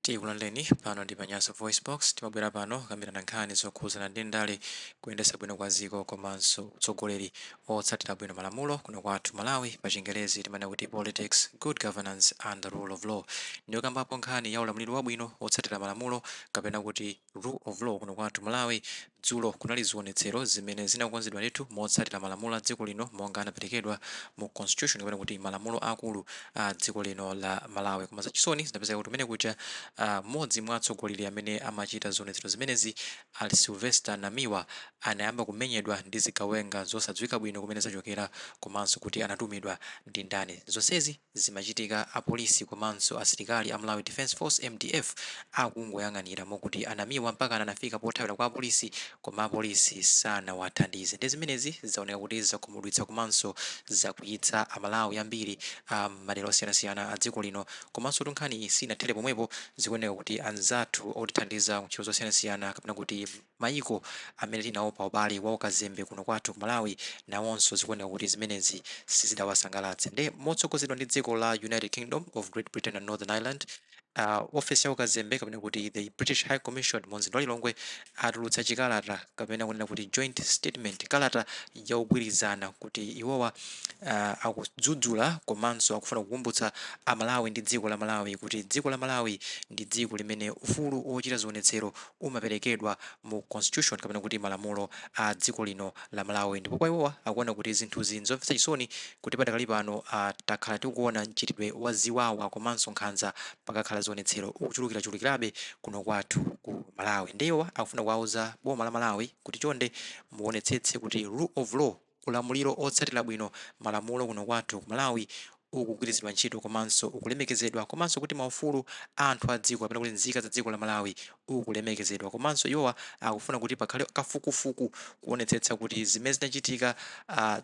Tikulandireni pano ndi Nyasa VoiceBox timabwera pano kambirana nkhani zokhuzana ndi ndale kuyendetsa bwino kwa dziko komanso utsogoleri otsatira bwino malamulo kuno kwathu Malawi pa Chingerezi timanena kuti politics, good governance and the rule of law. Ndiyo kambapo nkhani ya ulamuliro wabwino otsatira malamulo kapena kuti rule of law kuno kwathu Malawi. Dzulo kunali zionetsero zimene zinakonzedwa ndithu motsatira malamulo a dziko lino monga anaperekedwa mu constitution kapena kuti malamulo akulu a dziko lino la Malawi. Koma zachisoni zinapezeka kuti umene kuja mmodzi mwa atsogoleri amene amachita zionetsero zimenezi ali Sylvester Namiwa anayamba kumenyedwa ndi zigawenga zosadziwika bwino kumene zachokera komanso kuti anatumidwa ndi ndani. Zonsezi zimachitika apolisi komanso asilikali a Malawi Defense Force MDF akungoyang'anira mokuti Anamiwa mpaka anafika pothawira kwa apolisi koma apolisi sanawathandize. Ndi zimenezi zaoneka kuti zakhumudwitsa komanso zakuyitsa Amalawi ambiri madera osiyanasiyana a dziko lino. Komanso nkhani isinathera pomwepo zikuoneka kuti anzathu otithandiza ntchito zosiyanasiyana kapena kuti mayiko amene tinaopa ubale wa kazembe kuno kwathu ku Malawi nawonso zikuoneka kuti zimenezi sizidawasangalatse. Ndi motsogozedwa ndi dziko la United Kingdom of Great Britain and Northern Ireland, ofesi ya ukazembe kapena kuti the British High Commission mumzinda wa Lilongwe atulutsa chikalata kapena kunena kuti joint statement, kalata yaugwirizana kuti iwowa akudzudzula komanso akufuna kukumbutsa Amalawi ndi dziko la Malawi kuti dziko la Malawi ndi dziko limene ufulu ochita zionetsero umaperekedwa mu constitution kapena kuti malamulo a dziko lino la Malawi. Ndipo kwa iwowa akuona kuti zinthuzi nzomvetsa chisoni kuti padakali pano takhala tikuona mchitidwe wa ziwawa komanso nkhanza pakakhala zionetsero ukuchulukirabe kuno kwathu ku Malawi. Ndiyowa akufuna kuwauza boma la Malawi kuti chonde muonetsetse kuti rule of law, ulamuliro otsatira bwino malamulo kuno kwathu ku Malawi ukugwiritsidwa ntchito komanso ukulemekezedwa komanso kuti maufulu anthu a dziko kapena kuti nzika za dziko la Malawi ukulemekezedwa. Komanso iwowa akufuna kuti pakhale kafukufuku kuonetsetsa kuti zimene zinachitika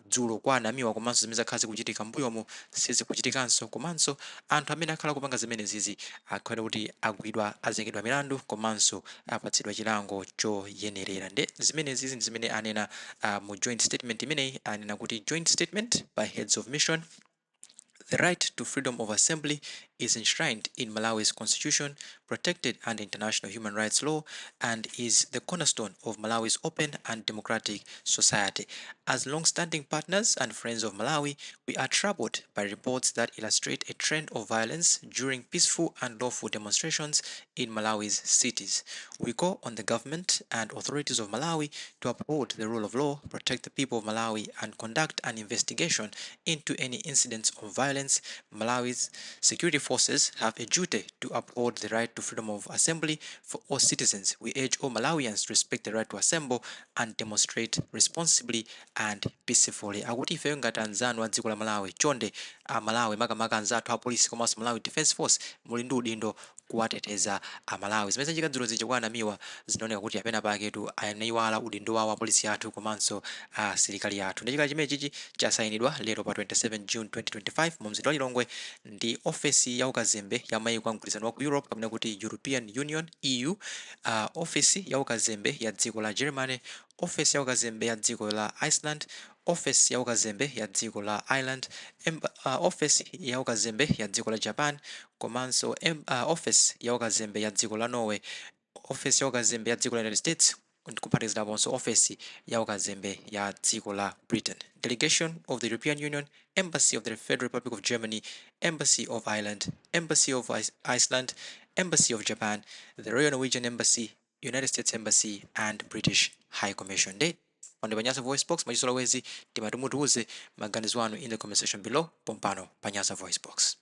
dzulo kwa Anamiwa komanso zimene zakhala zikuchitika mbuyomo sizikuchitikanso. Komanso anthu amene akhala kupanga zimenezizi akhale kuti agwidwa, azengedwa milandu komanso apatsidwa chilango choyenerera. Ndi zimenezi ndi zimene anena mu joint statement imeneyi. Anena kuti joint statement by heads of mission: the right to freedom of assembly is enshrined in Malawi's constitution, protected under international human rights law, and is the cornerstone of Malawi's open and democratic society. As long-standing partners and friends of Malawi, we are troubled by reports that illustrate a trend of violence during peaceful and lawful demonstrations in Malawi's cities. We call on the government and authorities of Malawi to uphold the rule of law, protect the people of Malawi, and conduct an investigation into any incidents of violence. Malawi's security forces have a duty to uphold the right to freedom of assembly for all citizens. We urge all Malawians to respect the right to assemble and demonstrate responsibly and peacefully. Akuti ife ngati anzanu a dziko la Malawi chonde Malawi makamaka anzathu a polisi komanso Malawi Defense Force muli ndi udindo kuwateteza Amalawi. Zimene zachika dzulo zija kwa Anamiwa zinaoneka kuti apena paketu anayiwala udindo wawo a polisi athu komanso asilikali athu. Ndi chikala chimene chichi chasayinidwa lero pa 27 June 2025 mu mzinda wa Lilongwe ndi ofesi ya ukazembe ya mayiko a mgwirizano wa ku Europe kapena kuti European Union EU, ofesi ya ukazembe ya dziko la Germany, ofesi ya ukazembe ya dziko la Iceland, ofesi ya ukazembe ya dziko la Ireland, ofesi ya ukazembe ya dziko la Japan, komanso ofesi ya ukazembe ya dziko la Norway, ofesi ya ukazembe ya dziko la United States, kuphatikiziraponso ofesi ya ukazembe ya dziko la Britain. Delegation of the European Union, Embassy of the Federal Republic of Germany, Embassy of Ireland, Embassy of Iceland, Embassy of Japan, the Royal Norwegian Embassy, United States Embassy, and British High Commission. Day on the Nyasa VoiceBox, majisola wezi timatumutuuze maganizo anu in the comment section below. Pompano Nyasa VoiceBox.